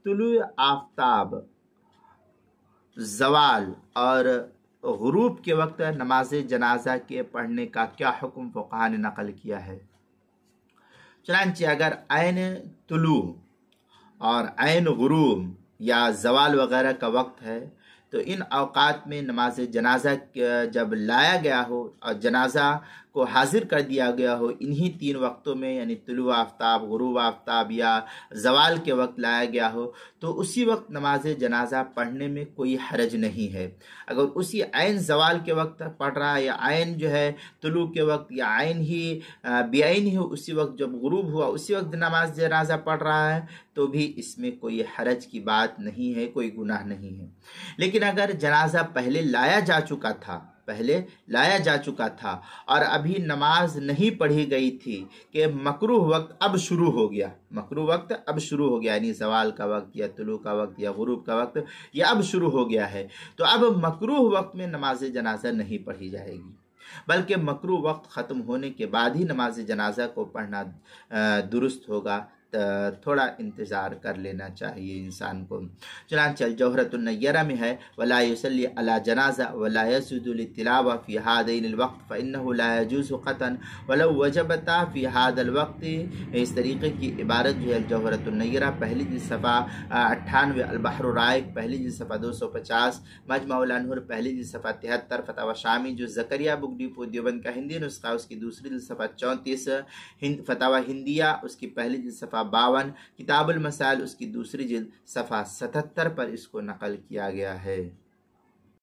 तुलु आफ्ताब, ज़वाल और गुरूब के वक्त नमाज जनाजा के पढ़ने का क्या हुक्म फ़ुक़हा ने नकल किया है। चनांचे अगर ऐन तुलू और ऐन गुरूब या ज़वाल वगैरह का वक्त है तो इन औकात में नमाज जनाजा जब लाया गया हो और जनाजा को हाजिर कर दिया गया हो, इन्हीं 3 वक्तों में यानी तुलू आफ्ताब, गुरूब आफ्ताब या ज़वाल के वक्त लाया गया हो, तो उसी वक्त नमाज जनाजा पढ़ने में कोई हरज नहीं है। अगर उसी ऐन ज़वाल के वक्त पढ़ रहा है या ऐन जो है तुलू के वक्त या ऐन ही बेआइन ही उसी वक्त जब गुरूब हुआ उसी वक्त नमाज जनाजा पढ़ रहा है तो भी इसमें कोई हरज की बात नहीं है, कोई गुनाह नहीं है। लेकिन अगर जनाजा पहले लाया जा चुका था और अभी नमाज नहीं पढ़ी गई थी कि मकरूह वक्त अब शुरू हो गया, यानी ज़वाल का वक्त या तुलू का वक्त या गुरूब का वक्त या अब शुरू हो गया है, तो अब मकरूह वक्त में नमाज जनाजा नहीं पढ़ी जाएगी, बल्कि मकरूह वक्त ख़त्म होने के बाद ही नमाज जनाजा को पढ़ना दुरुस्त होगा। थोड़ा इंतज़ार कर लेना चाहिए इंसान को। चुनांचे जौहरतुन नय्यरा में है वला युसल्ली अला जनाजा वला यसजुदु लितिलावा फी हादैनिल वक्त फइन्नहु ला यजूज़ु क़तअन वलौ वजबता फी हादल वक्त। इस तरीके की इबारत जो है जौहरतुन नय्यरा पहली जिल्द सफ़ा 98, अल बहरुर राइक पहली जिल्द सफ़ा 250, मजमुउल अनहर पहली जिल्द सफ़ा 73, फतावा शामी जो ज़करिया बुक डिपो देवबंद का हिंदी नुस्खा उसकी दूसरी जिल्द सफ़ा 34, फतावा हिंदिया उसकी पहली जिल्द सफ़ा 52, किताबुल मसाइल उसकी दूसरी जिल्द सफ़ा 77 पर इसको नकल किया गया है।